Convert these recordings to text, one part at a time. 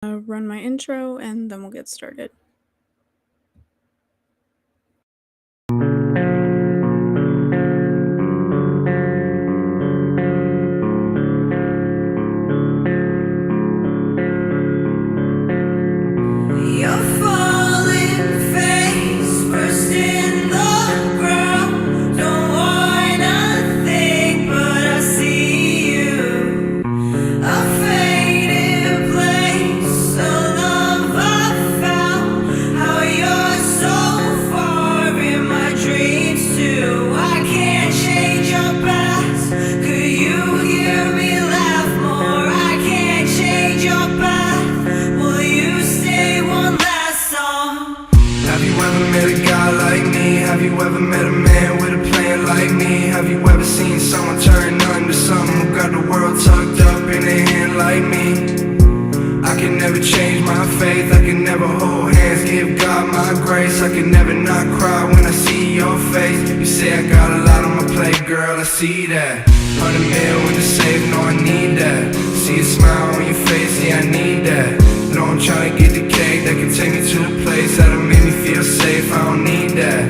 Run my intro and then we'll get started. See that 100 mil in the safe, no I need that. See a smile on your face, yeah I need that. No I'm trying to get the cake that can take me to a place that'll make me feel safe, I don't need that.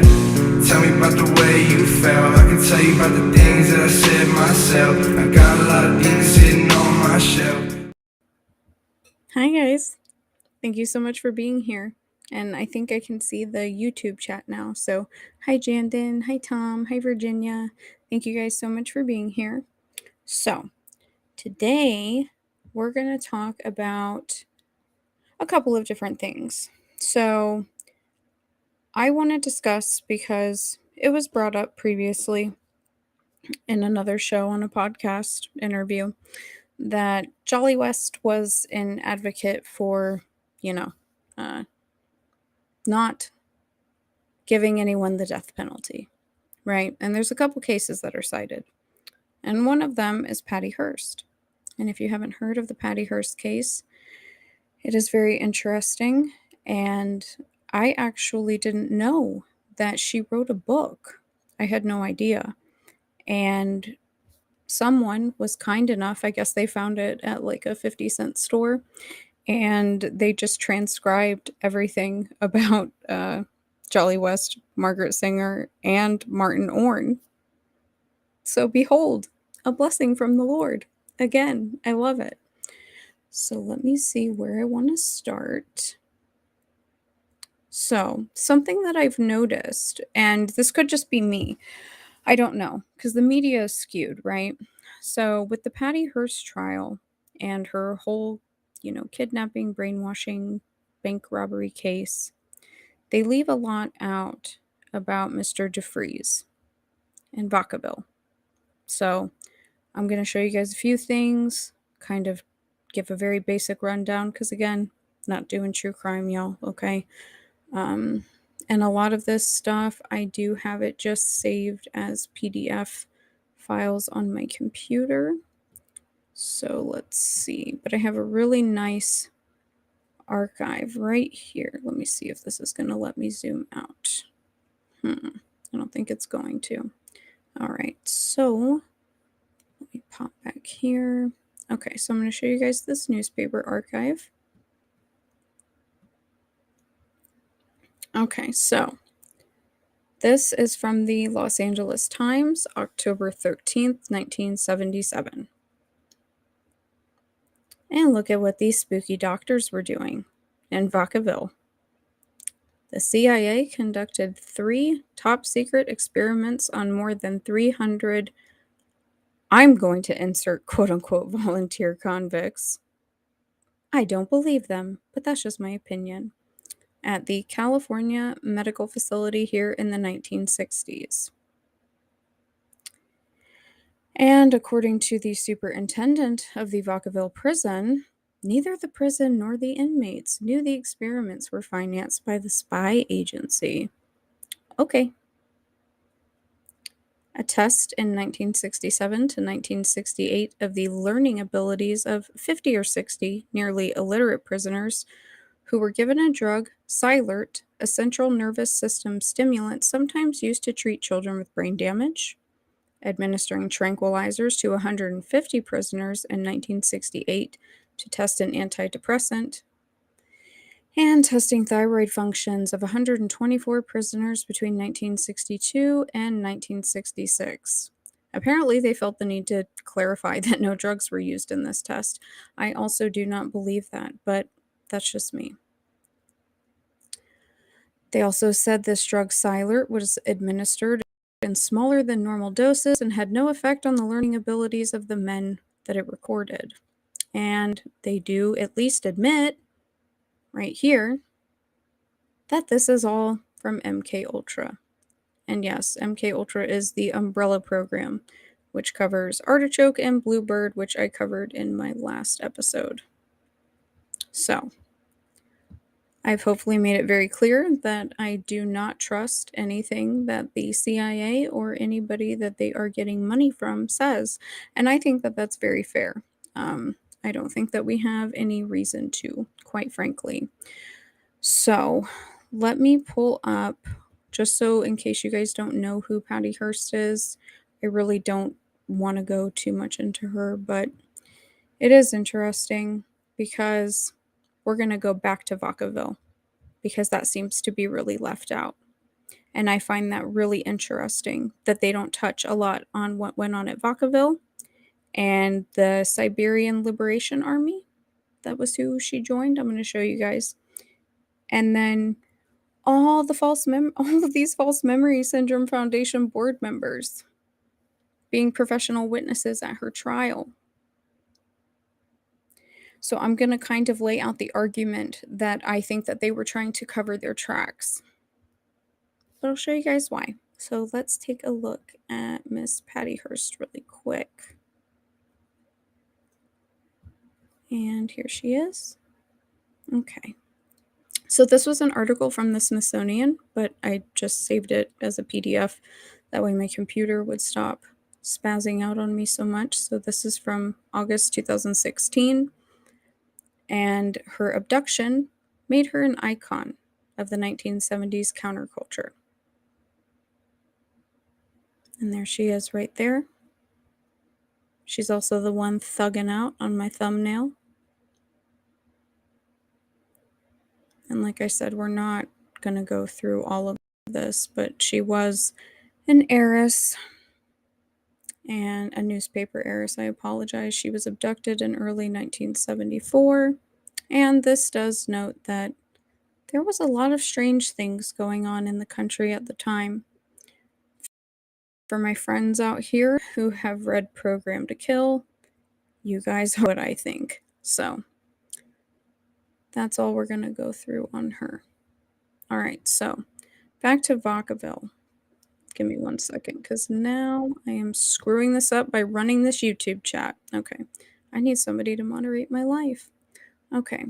Tell me about the way you felt, I can tell you about the things that I said myself. I got a lot of things sitting on my shelf. Hi guys, thank you so much for being here. And I think I can see the YouTube chat now. So hi Jandon, hi Tom, hi Virginia. Thank you guys so much for being here. So today we're going to talk about a couple of different things. So I want to discuss, because it was brought up previously in another show on a podcast interview, that Jolly West was an advocate for, not giving anyone the death penalty, right? And there's a couple cases that are cited. And one of them is Patty Hearst. And if you haven't heard of the Patty Hearst case, it is very interesting. And I actually didn't know that she wrote a book. I had no idea. And someone was kind enough, I guess they found it at like a 50-cent store, and they just transcribed everything about Jolly West, Margaret Singer, and Martin Orne. So behold, a blessing from the Lord. Again, I love it. So let me see where I want to start. So something that I've noticed, and this could just be me, I don't know, because the media is skewed, right? So with the Patty Hearst trial and her whole, kidnapping, brainwashing, bank robbery case, they leave a lot out about Mr. DeFreeze and Vacaville. So I'm going to show you guys a few things, kind of give a very basic rundown, because again, not doing true crime, y'all, okay? And a lot of this stuff, I do have it just saved as PDF files on my computer. So let's see. But I have a really nice archive right here. Let me see if this is going to let me zoom out. I don't think it's going to. All right, so let me pop back here. Okay, so I'm going to show you guys this newspaper archive. Okay, so this is from the Los Angeles Times, October 13th, 1977. And look at what these spooky doctors were doing in Vacaville. The CIA conducted 3 top-secret experiments on more than 300, I'm going to insert quote-unquote volunteer convicts. I don't believe them, but that's just my opinion. At the California Medical Facility here in the 1960s. And according to the superintendent of the Vacaville prison, neither the prison nor the inmates knew the experiments were financed by the spy agency. Okay. A test in 1967 to 1968 of the learning abilities of 50 or 60 nearly illiterate prisoners who were given a drug, Silert, a central nervous system stimulant sometimes used to treat children with brain damage, administering tranquilizers to 150 prisoners in 1968 to test an antidepressant, and testing thyroid functions of 124 prisoners between 1962 and 1966. Apparently, they felt the need to clarify that no drugs were used in this test. I also do not believe that, but that's just me. They also said this drug Silert was administered in smaller than normal doses and had no effect on the learning abilities of the men that it recorded. And they do at least admit right here that this is all from MK-Ultra. And yes, MK-Ultra is the umbrella program, which covers Artichoke and Bluebird, which I covered in my last episode. So, I've hopefully made it very clear that I do not trust anything that the CIA or anybody that they are getting money from says. And I think that that's very fair. I don't think that we have any reason to, quite frankly. So, let me pull up, just so in case you guys don't know who Patty Hearst is, I really don't want to go too much into her, but it is interesting because we're going to go back to Vacaville because that seems to be really left out. And I find that really interesting that they don't touch a lot on what went on at Vacaville and the Siberian Liberation Army. That was who she joined. I'm going to show you guys. And then all of these false memory syndrome foundation board members being professional witnesses at her trial. So I'm going to kind of lay out the argument that I think that they were trying to cover their tracks. But I'll show you guys why. So let's take a look at Miss Patty Hearst really quick. And here she is. Okay. So this was an article from the Smithsonian, but I just saved it as a PDF. That way my computer would stop spazzing out on me so much. So this is from August 2016. And her abduction made her an icon of the 1970s counterculture. And there she is right there. She's also the one thugging out on my thumbnail. And like I said, we're not going to go through all of this, but she was an heiress and a newspaper heiress. I apologize. She was abducted in early 1974. And this does note that there was a lot of strange things going on in the country at the time. For my friends out here who have read Program to Kill, you guys know what I think. So that's all we're going to go through on her. All right, so back to Vacaville. Give me 1 second, because now I am screwing this up by running this YouTube chat. Okay, I need somebody to moderate my life. Okay,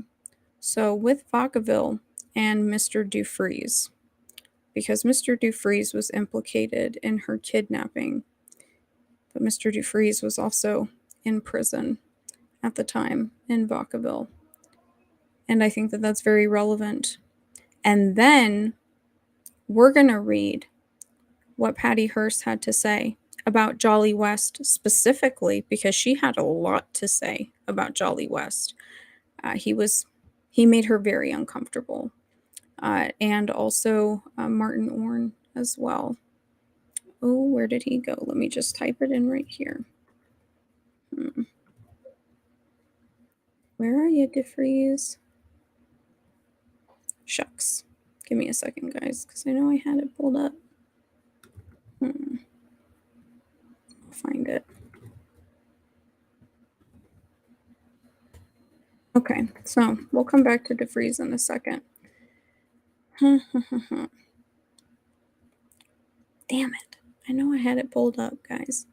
so with Vacaville and Mr. DeFreeze, because Mr. DeFreeze was implicated in her kidnapping, but Mr. DeFreeze was also in prison at the time in Vacaville. And I think that that's very relevant. And then we're going to read what Patty Hearst had to say about Jolly West specifically, because she had a lot to say about Jolly West. He made her very uncomfortable. And also Martin Orne as well. Oh, where did he go? Let me just type it in right here. Where are you, DeFreeze? Shucks. Give me a second, guys, because I know I had it pulled up. I'll find it. Okay, so we'll come back to DeFreeze in a second. Damn it. I know I had it pulled up, guys.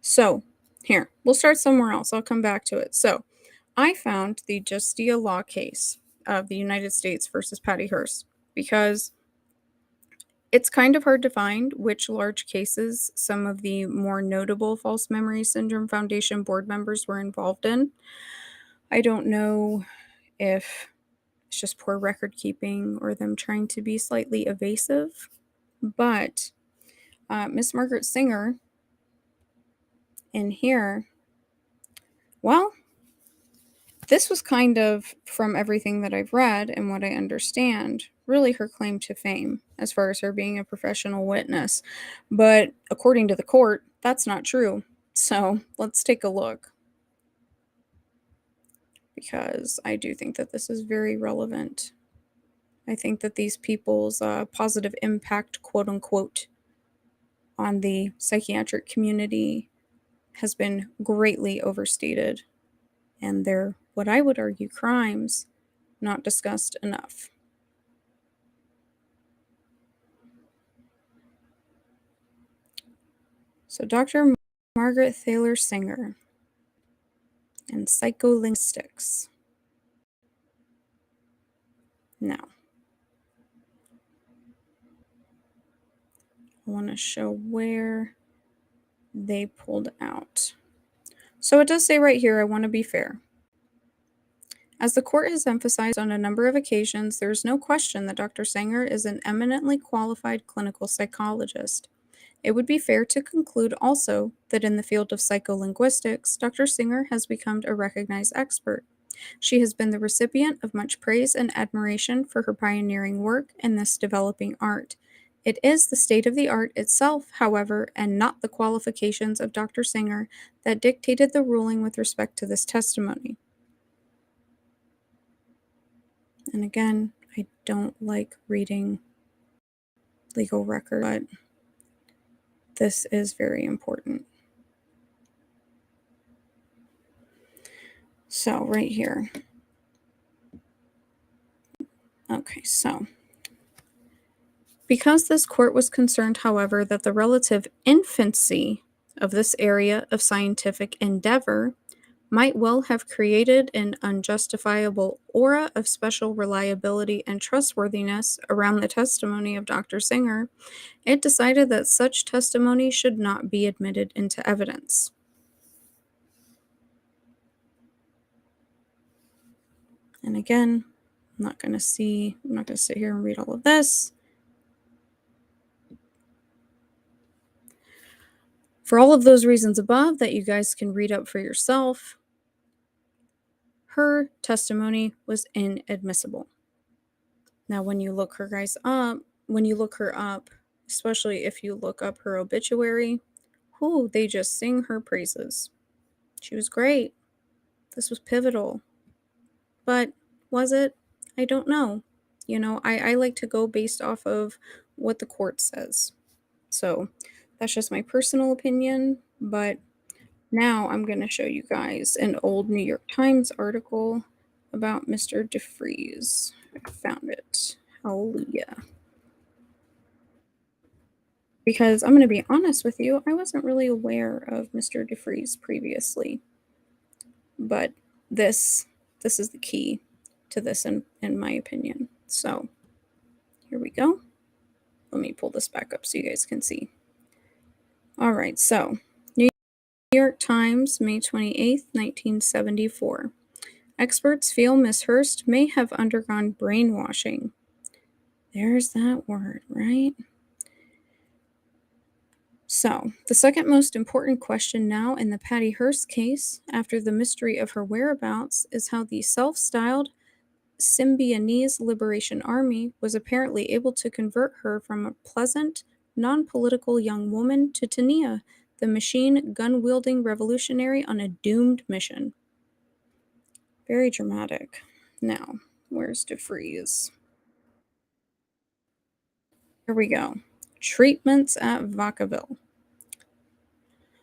So, here, we'll start somewhere else. I'll come back to it. So, I found the Justia Law case of the United States versus Patty Hearst because it's kind of hard to find which large cases some of the more notable false memory syndrome foundation board members were involved in. I don't know if it's just poor record keeping or them trying to be slightly evasive, but Miss Margaret Singer in here, well, this was kind of, from everything that I've read and what I understand, really her claim to fame as far as her being a professional witness. But according to the court, that's not true. So let's take a look, because I do think that this is very relevant. I think that these people's positive impact, quote unquote, on the psychiatric community has been greatly overstated, and their, what I would argue, crimes not discussed enough. So Dr. Margaret Singer and psycholinguistics. Now, I want to show where they pulled out. So it does say right here, I want to be fair. As the court has emphasized on a number of occasions, there is no question that Dr. Singer is an eminently qualified clinical psychologist. It would be fair to conclude also that in the field of psycholinguistics, Dr. Singer has become a recognized expert. She has been the recipient of much praise and admiration for her pioneering work in this developing art. It is the state of the art itself, however, and not the qualifications of Dr. Singer that dictated the ruling with respect to this testimony. And again, I don't like reading legal record, but this is very important. So right here. Okay, so because this court was concerned, however, that the relative infancy of this area of scientific endeavor might well have created an unjustifiable aura of special reliability and trustworthiness around the testimony of Dr. Singer, it decided that such testimony should not be admitted into evidence. And again, I'm not going to sit here and read all of this. For all of those reasons above that you guys can read up for yourself, her testimony was inadmissible. Now, when you look her up, especially if you look up her obituary, they just sing her praises. She was great. This was pivotal. But was it? I don't know. I like to go based off of what the court says. So that's just my personal opinion, but now I'm going to show you guys an old New York Times article about Mr. DeFreeze. I found it. Hallelujah. Because I'm going to be honest with you, I wasn't really aware of Mr. DeFreeze previously. But this is the key to this in my opinion. So here we go. Let me pull this back up so you guys can see. All right, so New York Times, May 28th, 1974. Experts feel Miss Hearst may have undergone brainwashing. There's that word, right? So, the second most important question now in the Patty Hearst case, after the mystery of her whereabouts, is how the self-styled Symbionese Liberation Army was apparently able to convert her from a pleasant, non-political young woman to Tania, the machine gun-wielding revolutionary on a doomed mission. Very dramatic. Now, where's DeFreeze? Here we go. Treatments at Vacaville.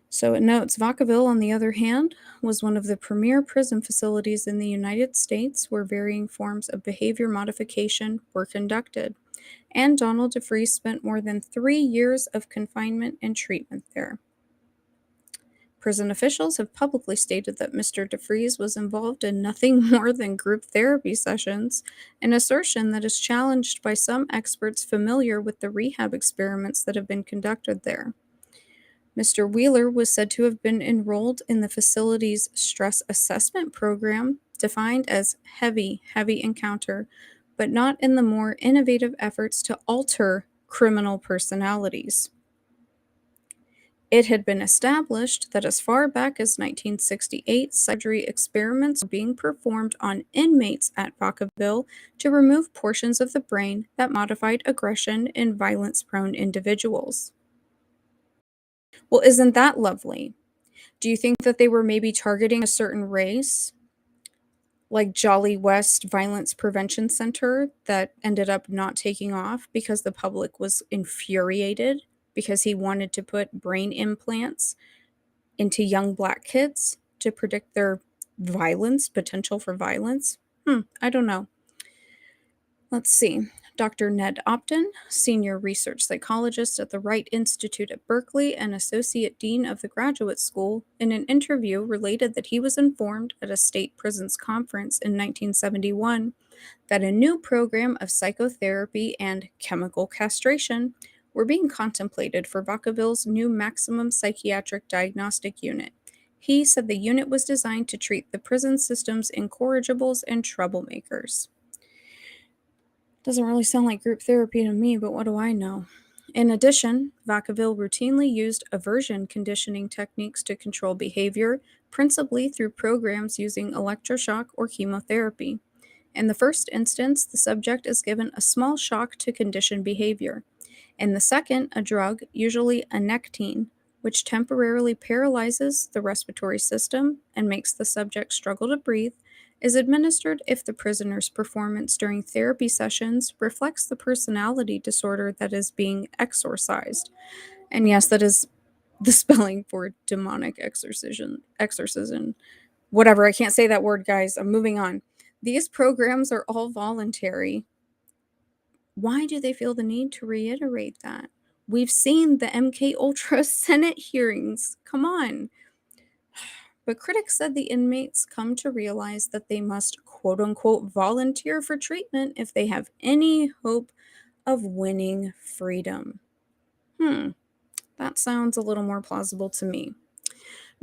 So it notes Vacaville, on the other hand, was one of the premier prison facilities in the United States where varying forms of behavior modification were conducted, and Donald DeFreeze spent more than 3 years of confinement and treatment there. Prison officials have publicly stated that Mr. DeFreeze was involved in nothing more than group therapy sessions, an assertion that is challenged by some experts familiar with the rehab experiments that have been conducted there. Mr. Wheeler was said to have been enrolled in the facility's stress assessment program, defined as heavy encounter, but not in the more innovative efforts to alter criminal personalities. It had been established that as far back as 1968, surgery experiments were being performed on inmates at Vacaville to remove portions of the brain that modified aggression in violence-prone individuals. Well, isn't that lovely? Do you think that they were maybe targeting a certain race, like Jolly West Violence Prevention Center, that ended up not taking off because the public was infuriated because he wanted to put brain implants into young black kids to predict their potential for violence? I don't know. Let's see. Dr. Ned Opton, senior research psychologist at the Wright Institute at Berkeley and associate dean of the graduate school, in an interview related that he was informed at a state prisons conference in 1971 that a new program of psychotherapy and chemical castration were being contemplated for Vacaville's new maximum psychiatric diagnostic unit. He said the unit was designed to treat the prison system's incorrigibles and troublemakers. Doesn't really sound like group therapy to me, but what do I know? In addition, Vacaville routinely used aversion conditioning techniques to control behavior, principally through programs using electroshock or chemotherapy. In the first instance, the subject is given a small shock to condition behavior. In the second, a drug, usually a nectine, which temporarily paralyzes the respiratory system and makes the subject struggle to breathe, is administered if the prisoner's performance during therapy sessions reflects the personality disorder that is being exorcised. And yes, that is the spelling for demonic exorcism. Whatever, I can't say that word, guys. I'm moving on. These programs are all voluntary. Why do they feel the need to reiterate that? We've seen the MK-Ultra Senate hearings. Come on. But critics said the inmates come to realize that they must quote unquote volunteer for treatment if they have any hope of winning freedom. That sounds a little more plausible to me.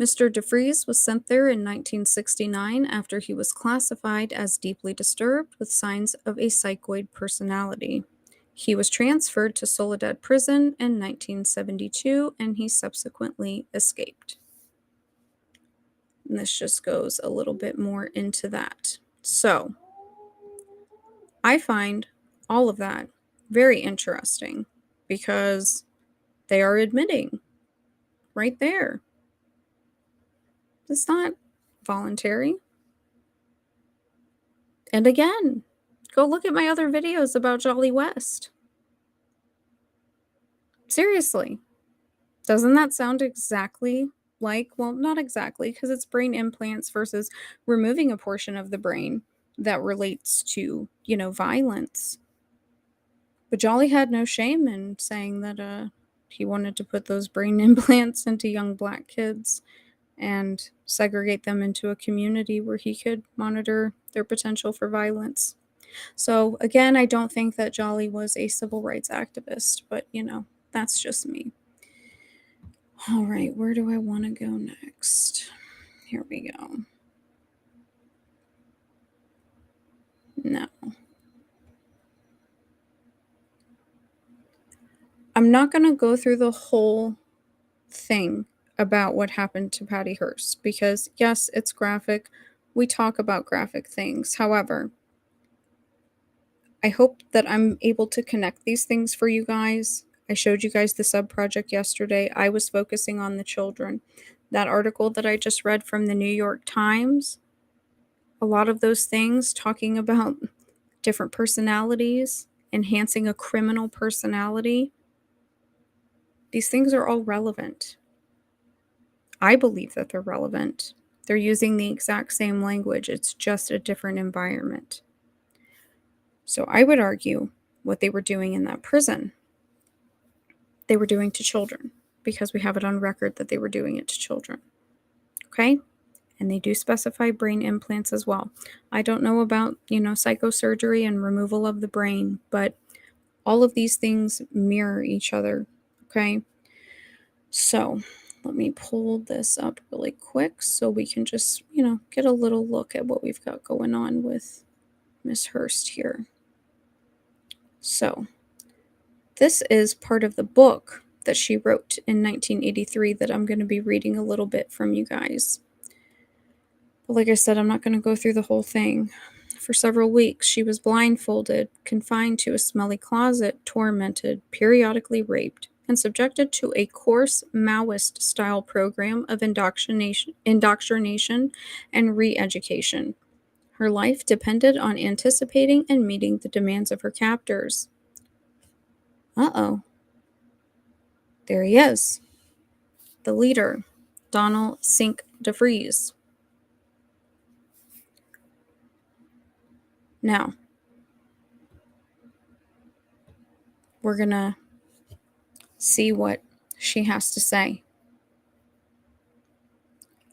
Mr. DeFreeze was sent there in 1969 after he was classified as deeply disturbed with signs of a psychoid personality. He was transferred to Soledad Prison in 1972 and he subsequently escaped. And this just goes a little bit more into that. So, I find all of that very interesting because they are admitting right there. It's not voluntary. And again, go look at my other videos about Jolly West. Seriously. Doesn't that sound exactly like, well, not exactly, because it's brain implants versus removing a portion of the brain that relates to, violence. But Jolly had no shame in saying that he wanted to put those brain implants into young black kids and segregate them into a community where he could monitor their potential for violence. So, again, I don't think that Jolly was a civil rights activist, but, that's just me. All right, where do I want to go next? Here we go. No. I'm not going to go through the whole thing about what happened to Patty Hearst because, yes, it's graphic. We talk about graphic things. However, I hope that I'm able to connect these things for you guys. I showed you guys the sub-project yesterday. I was focusing on the children. That article that I just read from the New York Times, a lot of those things talking about different personalities, enhancing a criminal personality, these things are all relevant. I believe that they're relevant. They're using the exact same language. It's just a different environment. So I would argue what they were doing in that prison, they were doing to children because we have it on record that they were doing it to children. Okay? And they do specify brain implants as well. I don't know about, psychosurgery and removal of the brain, but all of these things mirror each other. Okay? So let me pull this up really quick so we can just, get a little look at what we've got going on with Miss Hearst here. So this is part of the book that she wrote in 1983 that I'm going to be reading a little bit from you guys. But like I said, I'm not going to go through the whole thing. For several weeks, she was blindfolded, confined to a smelly closet, tormented, periodically raped, and subjected to a coarse Maoist-style program of indoctrination and re-education. Her life depended on anticipating and meeting the demands of her captors. Uh-oh. There he is. The leader, Donald Sink DeFreeze. Now, we're going to see what she has to say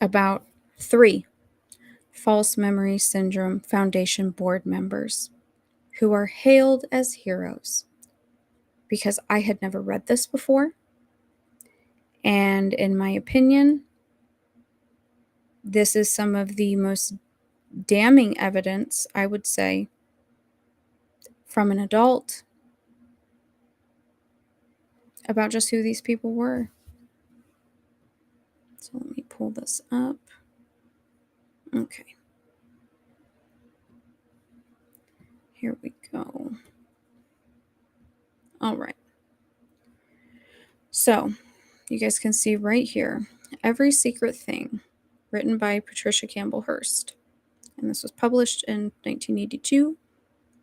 about 3 False Memory Syndrome Foundation board members who are hailed as heroes. Because I had never read this before, and in my opinion, this is some of the most damning evidence, I would say, from an adult about just who these people were. So let me pull this up. Okay. Here we go. All right. So you guys can see right here, Every Secret Thing, written by Patricia Campbell Hearst. And this was published in 1982.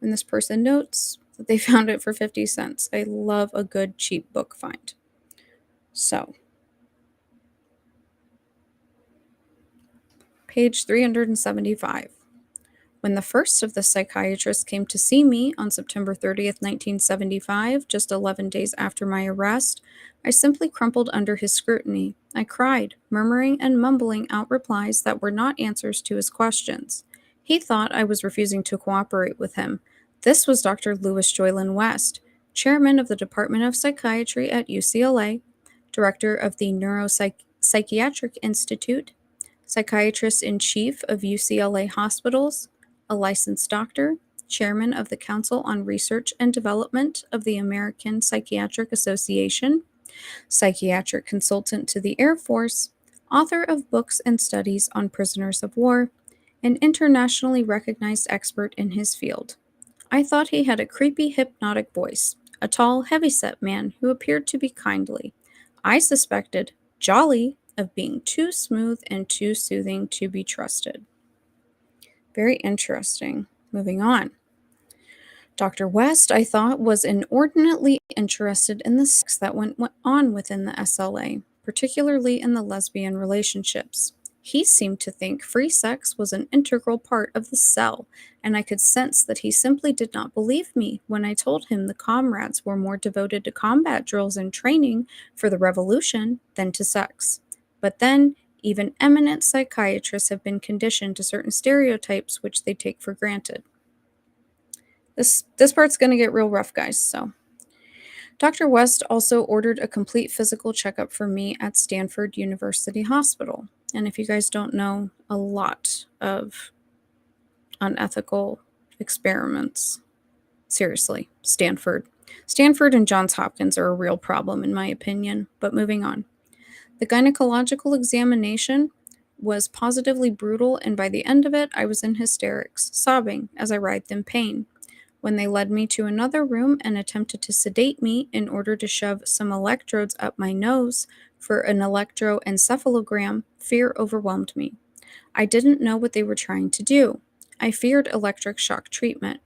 And this person notes that they found it for 50 cents. I love a good cheap book find. So, page 375. When the first of the psychiatrists came to see me on September 30th, 1975, just 11 days after my arrest, I simply crumpled under his scrutiny. I cried, murmuring and mumbling out replies that were not answers to his questions. He thought I was refusing to cooperate with him. This was Dr. Louis Joylin West, chairman of the Department of Psychiatry at UCLA, director of the Neuropsychiatric Institute, psychiatrist-in-chief of UCLA Hospitals, a licensed doctor, chairman of the Council on Research and Development of the American Psychiatric Association, psychiatric consultant to the Air Force, author of books and studies on prisoners of war, an internationally recognized expert in his field. I thought he had a creepy, hypnotic voice, a tall, heavy-set man who appeared to be kindly. I suspected, jolly, of being too smooth and too soothing to be trusted. Very interesting. Moving on. Dr. West, I thought, was inordinately interested in the sex that went on within the SLA, particularly in the lesbian relationships. He seemed to think free sex was an integral part of the cell, and I could sense that he simply did not believe me when I told him the comrades were more devoted to combat drills and training for the revolution than to sex. But then, even eminent psychiatrists have been conditioned to certain stereotypes which they take for granted. This part's going to get real rough, guys, so. Dr. West also ordered a complete physical checkup for me at Stanford University Hospital. And if you guys don't know, a lot of unethical experiments. Seriously, Stanford. Stanford and Johns Hopkins are a real problem, in my opinion, but moving on. The gynecological examination was positively brutal, and by the end of it, I was in hysterics, sobbing as I writhed in pain. When they led me to another room and attempted to sedate me in order to shove some electrodes up my nose for an electroencephalogram, fear overwhelmed me. I didn't know what they were trying to do. I feared electric shock treatment.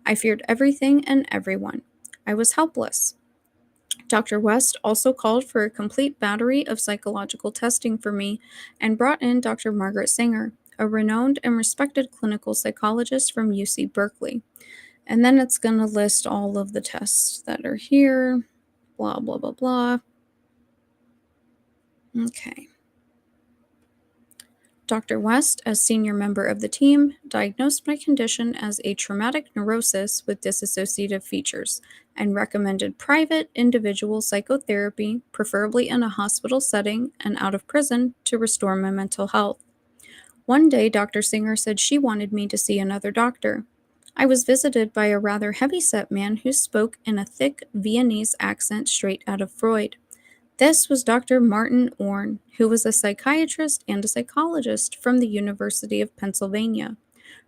I feared everything and everyone. I was helpless. Dr. West also called for a complete battery of psychological testing for me and brought in Dr. Margaret Singer, a renowned and respected clinical psychologist from UC Berkeley. And then it's going to list all of the tests that are here, blah, blah, blah, blah. Okay. Dr. West, as senior member of the team, diagnosed my condition as a traumatic neurosis with dissociative features and recommended private individual psychotherapy, preferably in a hospital setting and out of prison, to restore my mental health. One day, Dr. Singer said she wanted me to see another doctor. I was visited by a rather heavy-set man who spoke in a thick Viennese accent straight out of Freud. This was Dr. Martin Orne, who was a psychiatrist and a psychologist from the University of Pennsylvania.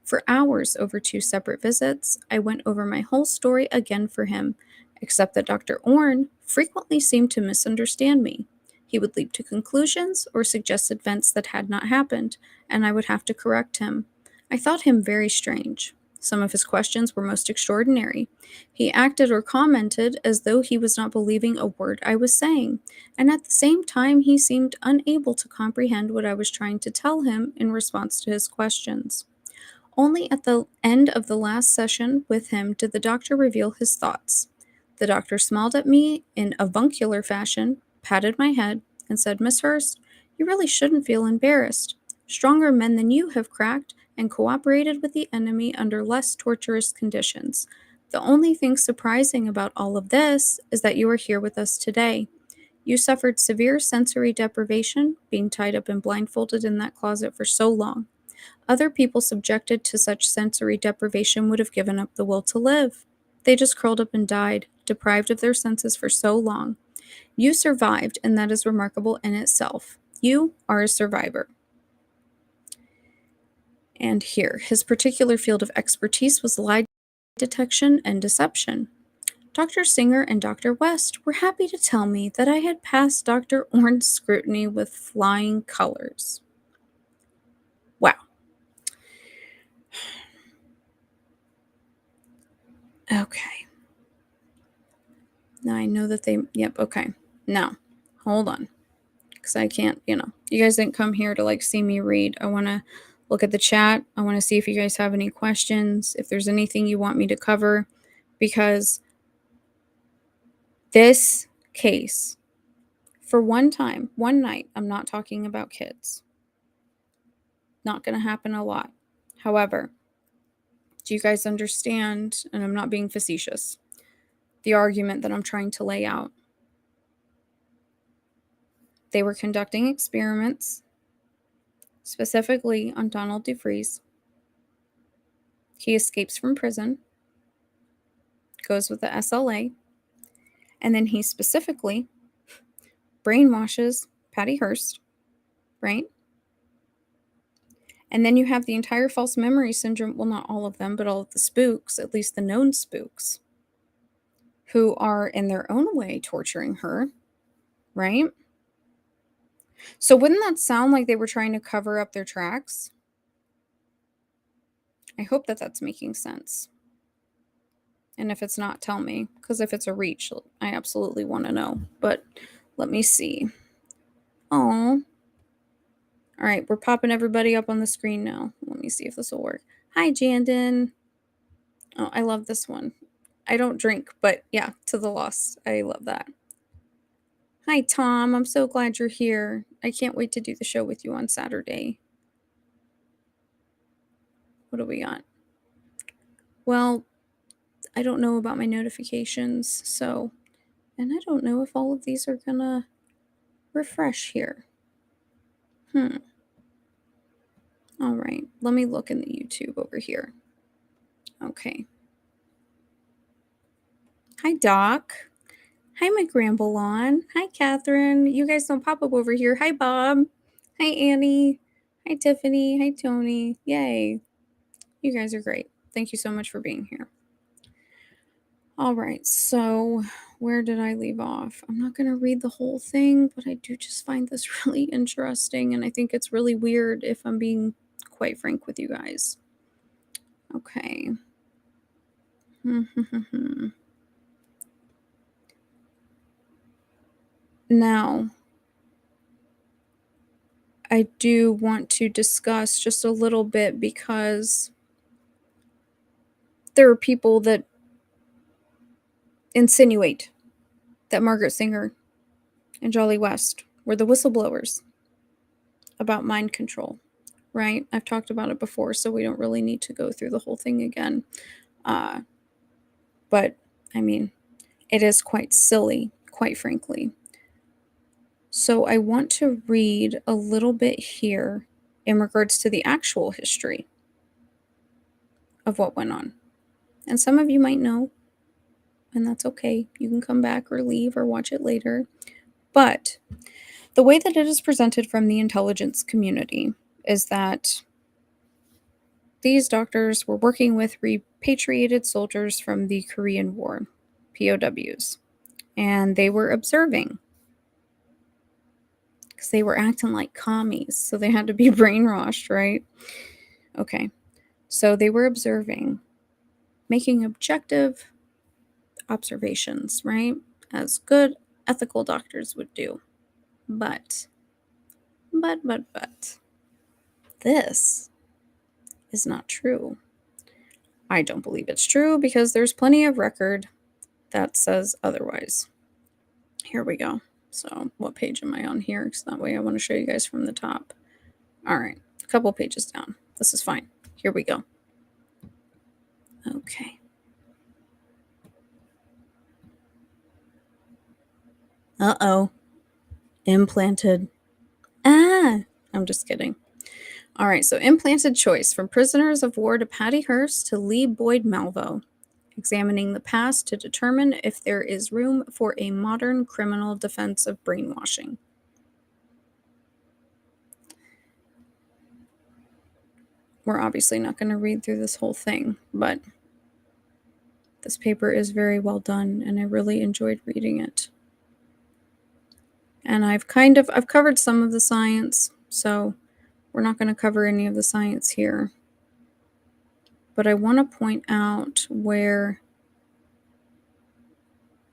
For hours over 2 separate visits, I went over my whole story again for him, except that Dr. Orne frequently seemed to misunderstand me. He would leap to conclusions or suggest events that had not happened, and I would have to correct him. I thought him very strange. Some of his questions were most extraordinary. He acted or commented as though he was not believing a word I was saying, and at the same time he seemed unable to comprehend what I was trying to tell him in response to his questions. Only at the end of the last session with him did the doctor reveal his thoughts. The doctor smiled at me in avuncular fashion, patted my head, and said, "Miss Hearst, you really shouldn't feel embarrassed. Stronger men than you have cracked and cooperated with the enemy under less torturous conditions. The only thing surprising about all of this is that you are here with us today. You suffered severe sensory deprivation, being tied up and blindfolded in that closet for so long. Other people subjected to such sensory deprivation would have given up the will to live. They just curled up and died, deprived of their senses for so long. You survived, and that is remarkable in itself. You are a survivor." And here, his particular field of expertise was lie detection and deception. Dr. Singer and Dr. West were happy to tell me that I had passed Dr. Orne's scrutiny with flying colors. Wow. Okay. Now I know that yep, okay. Now, hold on. Because I can't, you guys didn't come here to see me read. I want to look at the chat. I want to see if you guys have any questions, if there's anything you want me to cover, because this case, for one time, one night, I'm not talking about kids. Not going to happen a lot. However, do you guys understand, and I'm not being facetious, the argument that I'm trying to lay out? They were conducting experiments, specifically on Donald DeFreeze. He escapes from prison, goes with the SLA, and then he specifically brainwashes Patty Hearst, right? And then you have the entire false memory syndrome, well, not all of them, but all of the spooks, at least the known spooks, who are in their own way torturing her, right? So wouldn't that sound like they were trying to cover up their tracks? I hope that that's making sense. And if it's not, tell me, because if it's a reach, I absolutely want to know. But let me see. Oh. All right, we're popping everybody up on the screen now. Let me see if this will work. Hi, Jandon. Oh, I love this one. I don't drink, but yeah, to the lost. I love that. Hi, Tom. I'm so glad you're here. I can't wait to do the show with you on Saturday. What do we got? Well, I don't know about my notifications, so, and I don't know if all of these are gonna refresh here. All right, let me look in the YouTube over here. Okay. Hi, Doc. Hi, McGramblon. Hi, Catherine. You guys don't pop up over here. Hi, Bob. Hi, Annie. Hi, Tiffany. Hi, Tony. Yay. You guys are great. Thank you so much for being here. All right, so where did I leave off? I'm not going to read the whole thing, but I do just find this really interesting, and I think it's really weird if I'm being quite frank with you guys. Okay. Now, I do want to discuss just a little bit because there are people that insinuate that Margaret Singer and Jolly West were the whistleblowers about mind control, right? I've talked about it before, so we don't really need to go through the whole thing again. But, I mean, it is quite silly, quite frankly. So I want to read a little bit here in regards to the actual history of what went on. And some of you might know, and that's okay. You can come back or leave or watch it later. But the way that it is presented from the intelligence community is that these doctors were working with repatriated soldiers from the Korean War, POWs, and they were observing because they were acting like commies, so they had to be brainwashed, right? Okay, so they were observing, making objective observations, right? As good ethical doctors would do. But, this is not true. I don't believe it's true because there's plenty of record that says otherwise. Here we go. So, what page am I on here? Because that way I want to show you guys from the top. All right, a couple pages down. This is fine. Here we go. Okay. Uh-oh. Implanted. I'm just kidding. All right, so implanted choice from prisoners of war to Patty Hearst to Lee Boyd Malvo, examining the past to determine if there is room for a modern criminal defense of brainwashing. We're obviously not going to read through this whole thing, but this paper is very well done, and I really enjoyed reading it. And I've covered some of the science, so we're not going to cover any of the science here. But I want to point out where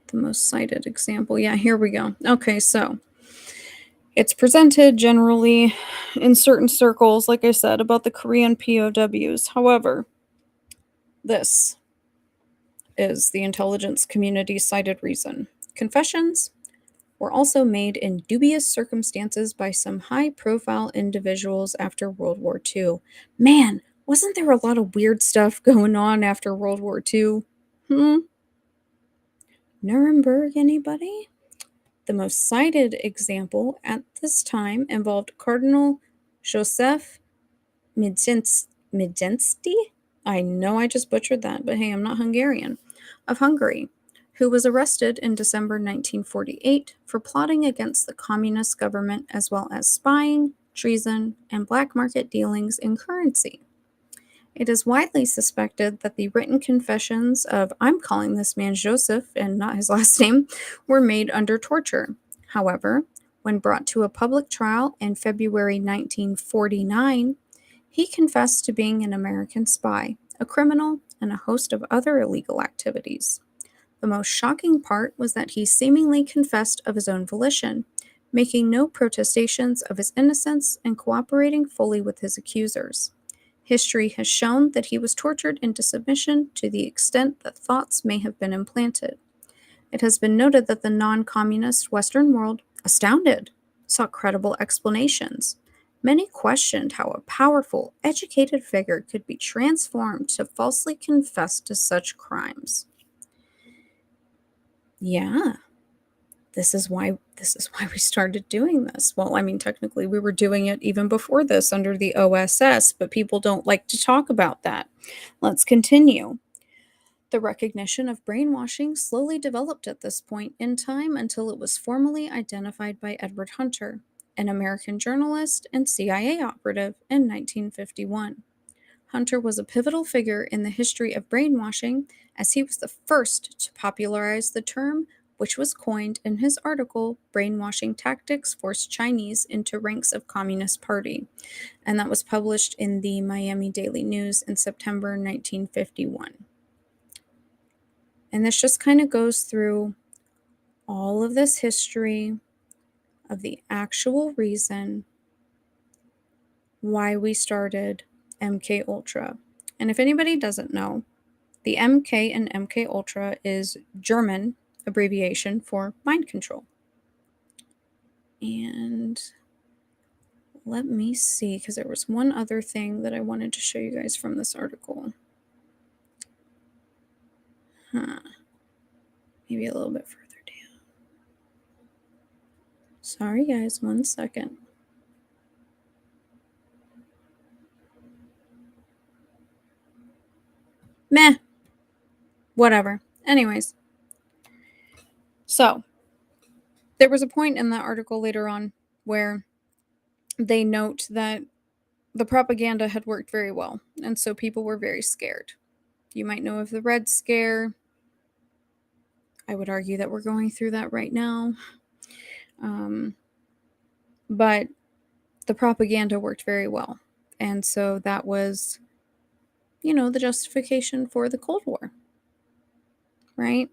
the most cited example. Yeah, here we go. Okay, so it's presented generally in certain circles, like I said, about the Korean POWs. However, this is the intelligence community cited reason. Confessions were also made in dubious circumstances by some high-profile individuals after World War II. Man, wasn't there a lot of weird stuff going on after World War II? Nuremberg, anybody? The most cited example at this time involved Cardinal Joseph Mijenski? I know I just butchered that, but hey, I'm not Hungarian. Of Hungary, who was arrested in December 1948 for plotting against the communist government as well as spying, treason, and black market dealings in currency. It is widely suspected that the written confessions of, I'm calling this man Joseph and not his last name, were made under torture. However, when brought to a public trial in February 1949, he confessed to being an American spy, a criminal, and a host of other illegal activities. The most shocking part was that he seemingly confessed of his own volition, making no protestations of his innocence and cooperating fully with his accusers. History has shown that he was tortured into submission to the extent that thoughts may have been implanted. It has been noted that the non-communist Western world, astounded, sought credible explanations. Many questioned how a powerful, educated figure could be transformed to falsely confess to such crimes. Yeah, this is why we started doing this. Well, I mean, technically we were doing it even before this under the OSS, but people don't like to talk about that. Let's continue. The recognition of brainwashing slowly developed at this point in time until it was formally identified by Edward Hunter, an American journalist and CIA operative, in 1951. Hunter was a pivotal figure in the history of brainwashing, as he was the first to popularize the term, which was coined in his article, Brainwashing Tactics Force Chinese into Ranks of Communist Party, and that was published in the Miami Daily News in September 1951. And this just kind of goes through all of this history of the actual reason why we started MK-Ultra. And if anybody doesn't know, the MK in MK-Ultra is German abbreviation for mind control. And let me see, because there was one other thing that I wanted to show you guys from this article. Maybe a little bit further down. Sorry, guys, 1 second. Meh. Whatever. Anyways. So, There was a point in that article later on where they note that the propaganda had worked very well, and so people were very scared. You might know of the Red Scare. I would argue that we're going through that right now. But the propaganda worked very well. And so that was, the justification for the Cold War, right?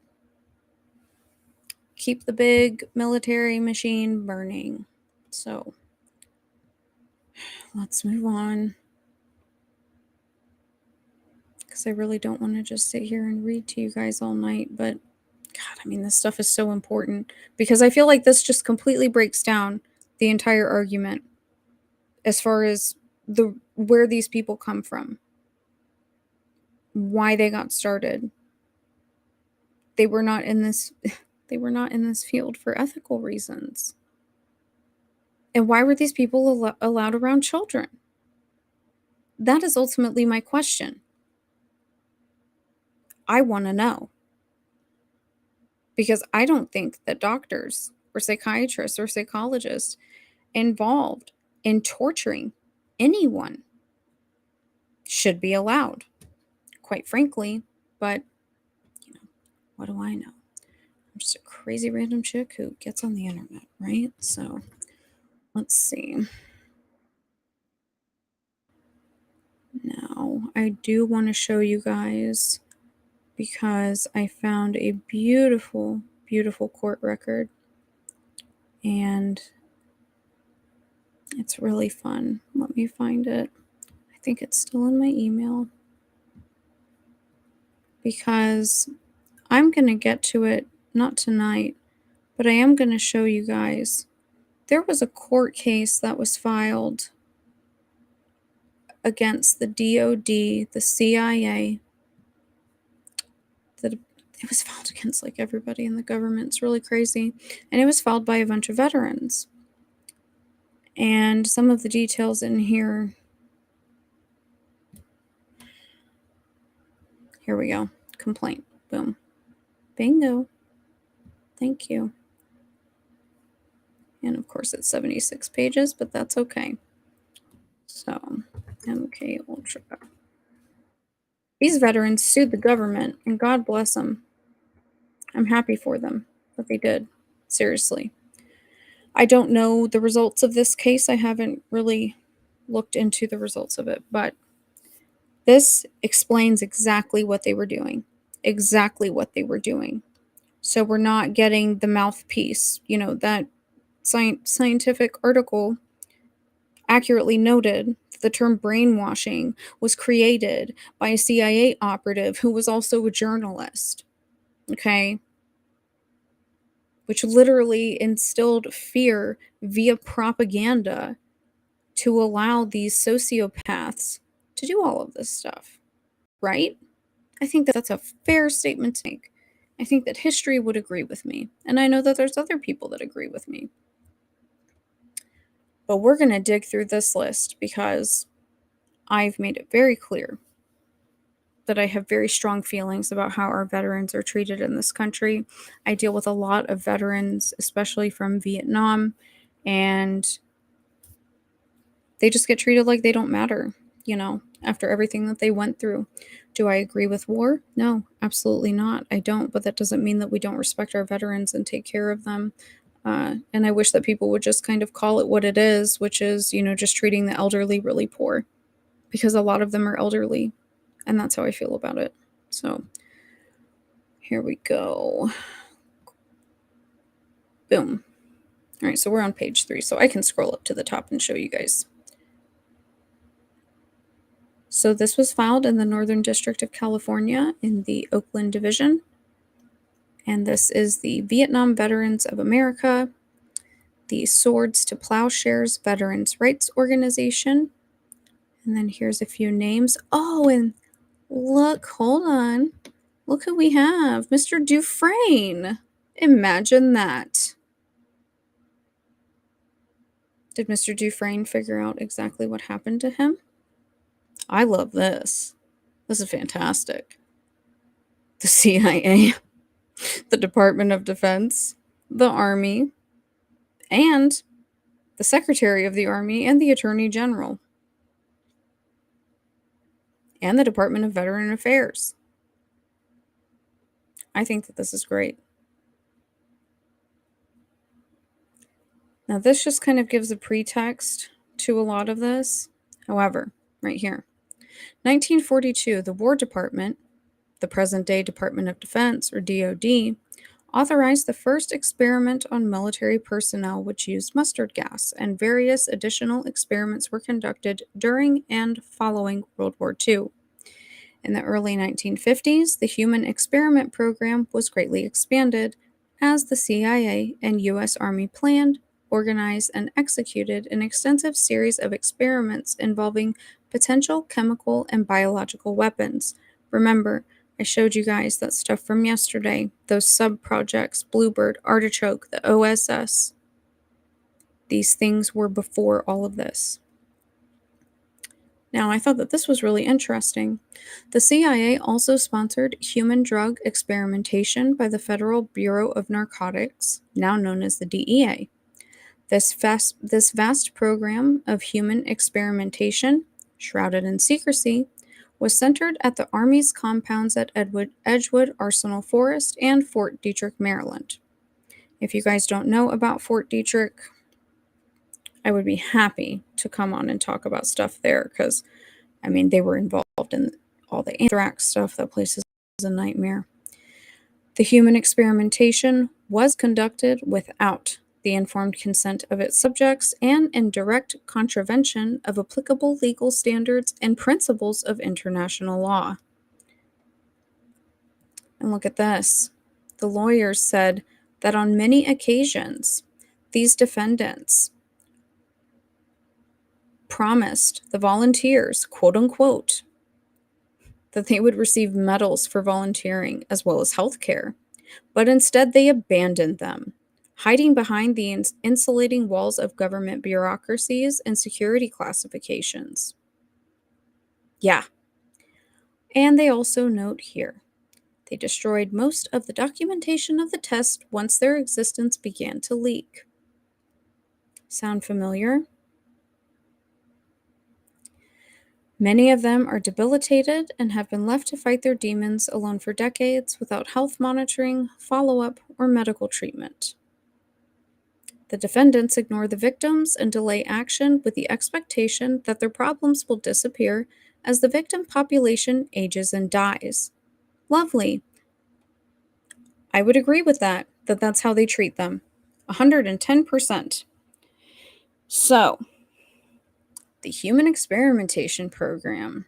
Keep the big military machine burning. So let's move on. Because I really don't want to just sit here and read to you guys all night. But God, I mean, this stuff is so important. Because I feel like this just completely breaks down the entire argument as far as where these people come from, why they got started. They were not in this field for ethical reasons. And why were these people allowed around children? That is ultimately my question. I want to know. Because I don't think that doctors or psychiatrists or psychologists involved in torturing anyone should be allowed, quite frankly. But, what do I know? I'm just a crazy random chick who gets on the internet, right? So, let's see. Now, I do want to show you guys, because I found a beautiful, beautiful court record. And it's really fun. Let me find it. I think it's still in my email. Because I'm going to get to it, not tonight, but I am going to show you guys. There was a court case that was filed against the DOD, the CIA. It was filed against like everybody in the government. It's really crazy. And it was filed by a bunch of veterans. And some of the details in here. Here we go. Complaint. Boom. Bingo. Thank you. And of course it's 76 pages, but that's okay. So, MK-Ultra. These veterans sued the government, and God bless them. I'm happy for them that they did. Seriously. I don't know the results of this case. I haven't really looked into the results of it, but this explains exactly what they were doing. Exactly what they were doing. So we're not getting the mouthpiece. That scientific article accurately noted that the term brainwashing was created by a CIA operative who was also a journalist. Okay? Which literally instilled fear via propaganda to allow these sociopaths to do all of this stuff. Right? I think that's a fair statement to make. I think that history would agree with me. And I know that there's other people that agree with me. But we're going to dig through this list because I've made it very clear that I have very strong feelings about how our veterans are treated in this country. I deal with a lot of veterans, especially from Vietnam, and they just get treated like they don't matter, after everything that they went through. Do I agree with war? No, absolutely not. I don't, but that doesn't mean that we don't respect our veterans and take care of them. And I wish that people would just kind of call it what it is, which is, just treating the elderly really poor, because a lot of them are elderly, and that's how I feel about it. So here we go. Boom. All right, so we're on page 3, so I can scroll up to the top and show you guys. So this was filed in the Northern District of California in the Oakland Division. And this is the Vietnam Veterans of America, the Swords to Plowshares Veterans Rights Organization. And then here's a few names. Oh, and look, hold on. Look who we have, Mr. Dufresne. Imagine that. Did Mr. Dufresne figure out exactly what happened to him? I love this. This is fantastic. The CIA, the Department of Defense, the Army, and the Secretary of the Army and the Attorney General and the Department of Veteran Affairs. I think that this is great. Now, this just kind of gives a pretext to a lot of this. However, right here, 1942, the War Department, the present-day Department of Defense, or DOD, authorized the first experiment on military personnel which used mustard gas, and various additional experiments were conducted during and following World War II. In the early 1950s, the human experiment program was greatly expanded as the CIA and U.S. Army planned, organized, and executed an extensive series of experiments involving potential chemical and biological weapons. Remember, I showed you guys that stuff from yesterday, those sub-projects, Bluebird, Artichoke, the OSS. These things were before all of this. Now, I thought that this was really interesting. The CIA also sponsored human drug experimentation by the Federal Bureau of Narcotics, now known as the DEA. This vast program of human experimentation, shrouded in secrecy, was centered at the Army's compounds at Edgewood Arsenal Forest and Fort Detrick, Maryland. If you guys don't know about Fort Detrick, I would be happy to come on and talk about stuff there because, I mean, they were involved in all the anthrax stuff. That place is a nightmare. The human experimentation was conducted without the informed consent of its subjects and in direct contravention of applicable legal standards and principles of international law. And look at this. The lawyers said that on many occasions, these defendants promised the volunteers, quote unquote, that they would receive medals for volunteering as well as health care, but instead they abandoned them, hiding behind the insulating walls of government bureaucracies and security classifications. Yeah. And they also note here, they destroyed most of the documentation of the test once their existence began to leak. Sound familiar? Many of them are debilitated and have been left to fight their demons alone for decades without health monitoring, follow-up, or medical treatment. The defendants ignore the victims and delay action with the expectation that their problems will disappear as the victim population ages and dies. Lovely. I would agree with that that's how they treat them. 110%. So, the human experimentation program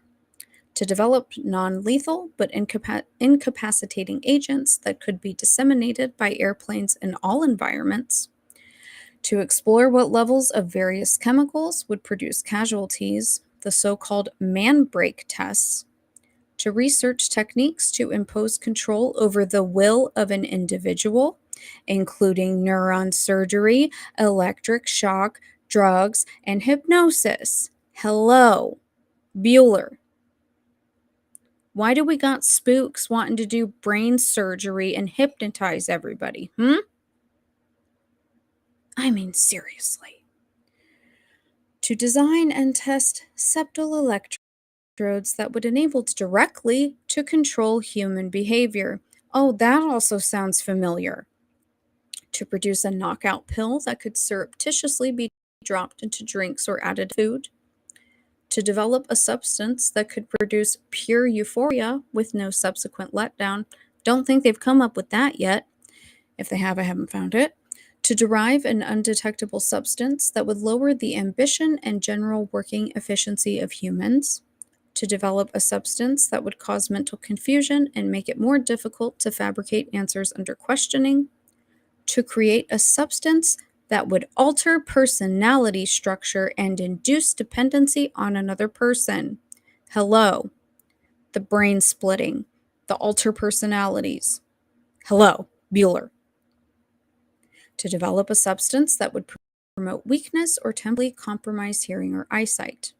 to develop non-lethal but incapacitating agents that could be disseminated by airplanes in all environments, to explore what levels of various chemicals would produce casualties, the so-called man-brake tests, to research techniques to impose control over the will of an individual, including neuron surgery, electric shock, drugs, and hypnosis. Hello, Bueller. Why do we got spooks wanting to do brain surgery and hypnotize everybody? I mean, seriously. To design and test septal electrodes that would enable directly to control human behavior. Oh, that also sounds familiar. To produce a knockout pill that could surreptitiously be dropped into drinks or added food. To develop a substance that could produce pure euphoria with no subsequent letdown. Don't think they've come up with that yet. If they have, I haven't found it. To derive an undetectable substance that would lower the ambition and general working efficiency of humans. To develop a substance that would cause mental confusion and make it more difficult to fabricate answers under questioning. To create a substance that would alter personality structure and induce dependency on another person. Hello. The brain splitting. The alter personalities. Hello, Bueller. To develop a substance that would promote weakness or temporarily compromise hearing or eyesight.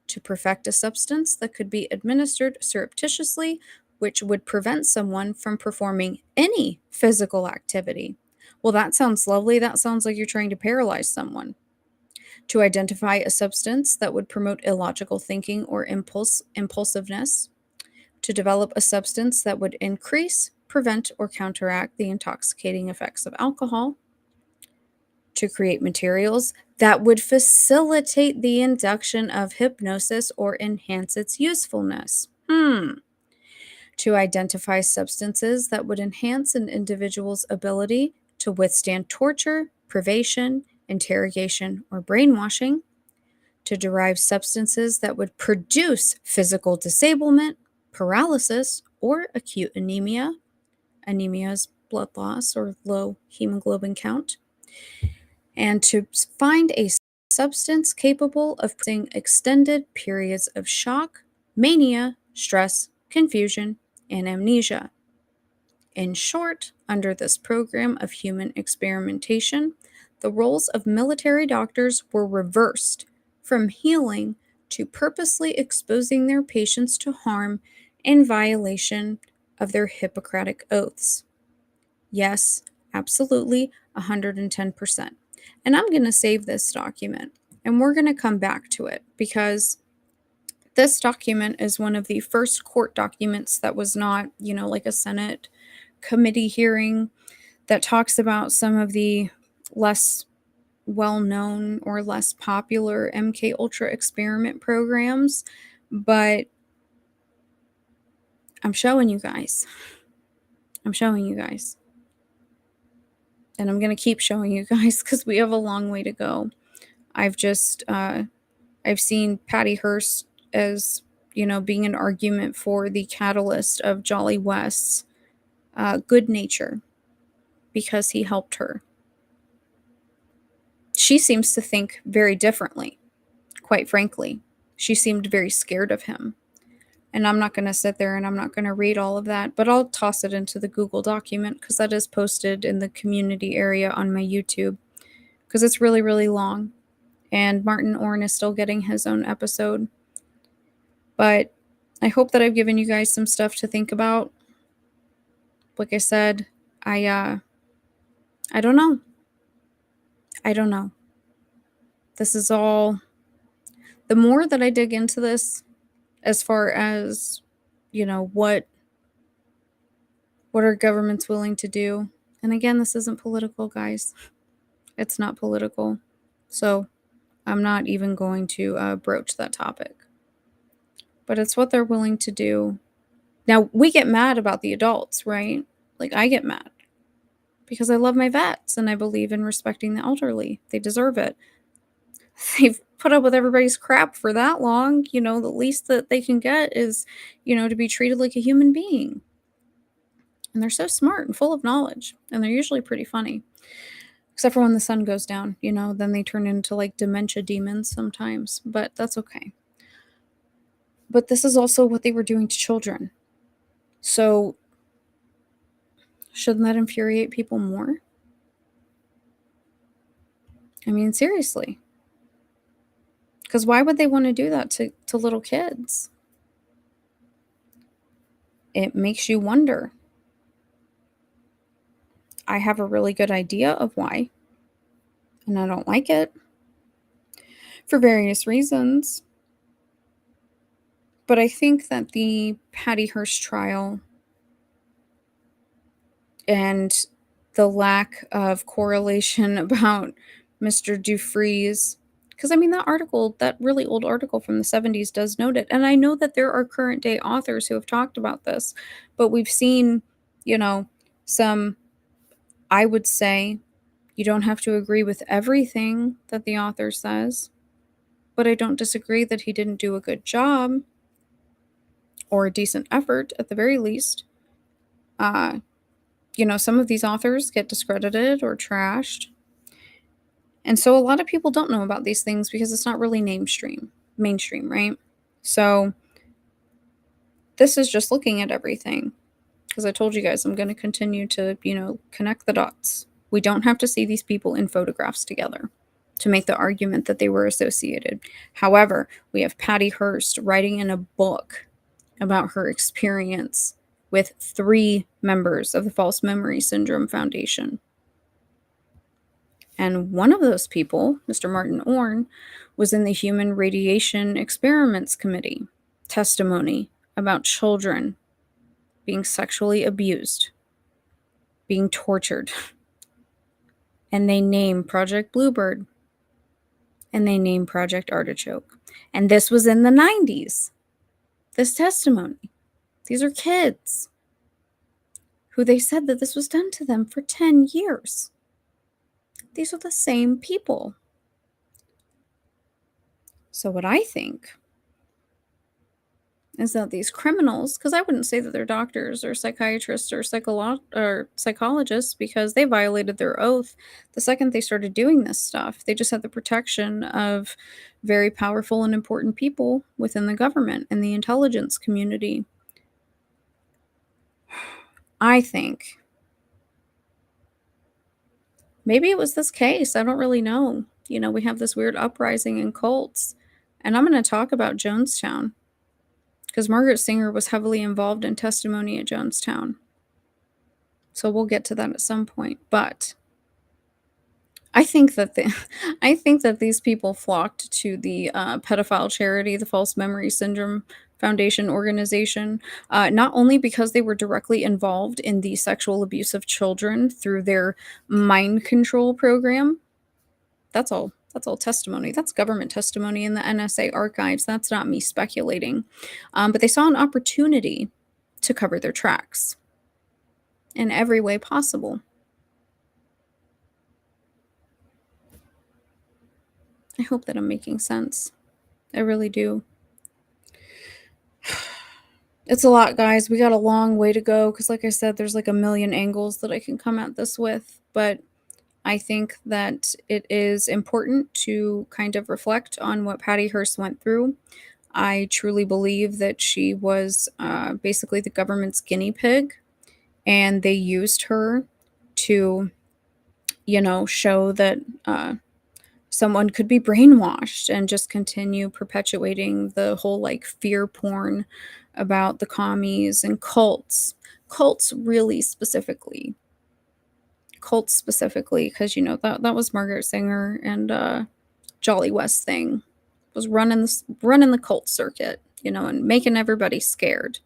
To perfect a substance that could be administered surreptitiously, which would prevent someone from performing any physical activity. Well, that sounds lovely. That sounds like you're trying to paralyze someone. To identify a substance that would promote illogical thinking or impulsiveness. To develop a substance that would increase, prevent, or counteract the intoxicating effects of alcohol. To create materials that would facilitate the induction of hypnosis or enhance its usefulness. To identify substances that would enhance an individual's ability to withstand torture, privation, interrogation, or brainwashing. To derive substances that would produce physical disablement, paralysis, or acute anemia. Anemia is blood loss or low hemoglobin count. And to find a substance capable of causing extended periods of shock, mania, stress, confusion, and amnesia. In short, under this program of human experimentation, the roles of military doctors were reversed from healing to purposely exposing their patients to harm in violation of their Hippocratic oaths. Yes, absolutely, 110%. And I'm going to save this document and we're going to come back to it because this document is one of the first court documents that was not, like a Senate committee hearing that talks about some of the less well-known or less popular MK-Ultra experiment programs, but I'm showing you guys. I'm showing you guys. And I'm going to keep showing you guys because we have a long way to go. I've seen Patty Hearst as, being an argument for the catalyst of Jolly West's good nature because he helped her. She seems to think very differently, quite frankly. She seemed very scared of him. And I'm not going to sit there and I'm not going to read all of that, but I'll toss it into the Google document because that is posted in the community area on my YouTube because it's really, really long. And Martin Orn is still getting his own episode. But I hope that I've given you guys some stuff to think about. Like I said, I don't know. I don't know. This is all, the more that I dig into this, as far as, what our government's willing to do. And again, this isn't political, guys. It's not political. So I'm not even going to broach that topic. But it's what they're willing to do. Now, we get mad about the adults, right? Like, I get mad because I love my vets and I believe in respecting the elderly. They deserve it. They've put up with everybody's crap for that long. The least that they can get is, to be treated like a human being. And they're so smart and full of knowledge. And they're usually pretty funny. Except for when the sun goes down, then they turn into like dementia demons sometimes. But that's okay. But this is also what they were doing to children. So shouldn't that infuriate people more? I mean, seriously. Because why would they want to do that to little kids? It makes you wonder. I have a really good idea of why. And I don't like it. For various reasons. But I think that the Patty Hearst trial and the lack of correlation about Mr. DeFreeze, because I mean, that article, that really old article from the 70s does note it. And I know that there are current day authors who have talked about this, but we've seen, some, I would say, you don't have to agree with everything that the author says, but I don't disagree that he didn't do a good job or a decent effort at the very least. Some of these authors get discredited or trashed. And so a lot of people don't know about these things because it's not really mainstream, right? So this is just looking at everything. Because I told you guys I'm going to continue to, connect the dots. We don't have to see these people in photographs together to make the argument that they were associated. However, we have Patty Hearst writing in a book about her experience with 3 members of the False Memory Syndrome Foundation. And one of those people, Mr. Martin Orne, was in the Human Radiation Experiments Committee. Testimony about children being sexually abused, being tortured. And they name Project Bluebird. And they name Project Artichoke. And this was in the 90s. This testimony. These are kids who they said that this was done to them for 10 years. These are the same people. So what I think is that these criminals, because I wouldn't say that they're doctors or psychiatrists or psychologists, because they violated their oath the second they started doing this stuff. They just had the protection of very powerful and important people within the government and the intelligence community. I think maybe it was this case. I don't really know. You know, we have this weird uprising in cults. And I'm going to talk about Jonestown because Margaret Singer was heavily involved in testimony at Jonestown. So we'll get to that at some point. But I think that these people flocked to the pedophile charity, the False Memory Syndrome Foundation organization, not only because they were directly involved in the sexual abuse of children through their mind control program. That's all testimony. That's government testimony in the NSA archives. That's not me speculating. But they saw an opportunity to cover their tracks in every way possible. I hope that I'm making sense. I really do. It's a lot, guys. We got a long way to go because, like I said, there's like a million angles that I can come at this with. But I think that it is important to kind of reflect on what Patty Hearst went through. I truly believe that she was basically the government's guinea pig, and they used her to, show that someone could be brainwashed and just continue perpetuating the whole like fear porn about the commies and cults. Cults specifically, because that was Margaret Singer and Jolly West thing was running the cult circuit, and making everybody scared.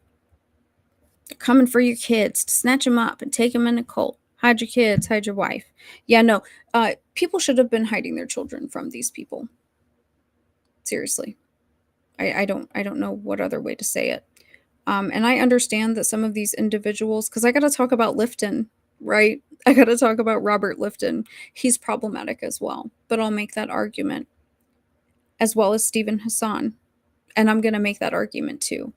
They're coming for your kids to snatch them up and take them in a cult. Hide your kids, hide your wife. Yeah, no, people should have been hiding their children from these people. Seriously. I don't know what other way to say it. And I understand that some of these individuals, because I got to talk about Lifton, right? I got to talk about Robert Lifton. He's problematic as well, but I'll make that argument, as well as Stephen Hassan. And I'm going to make that argument too,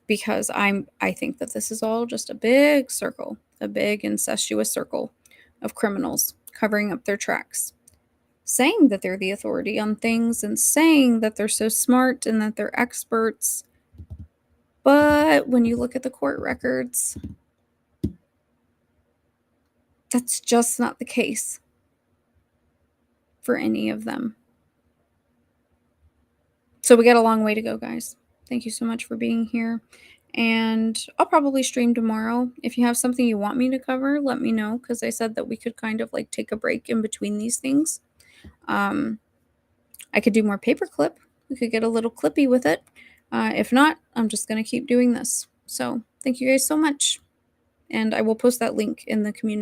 because I think that this is all just a big circle, a big incestuous circle of criminals covering up their tracks, saying that they're the authority on things and saying that they're so smart and that they're experts. But when you look at the court records, that's just not the case for any of them. So we got a long way to go, guys. Thank you so much for being here. And I'll probably stream tomorrow. If you have something you want me to cover, let me know, because I said that we could kind of like take a break in between these things. I could do more paperclip. We could get a little clippy with it. If not, I'm just going to keep doing this. So thank you guys so much. And I will post that link in the community.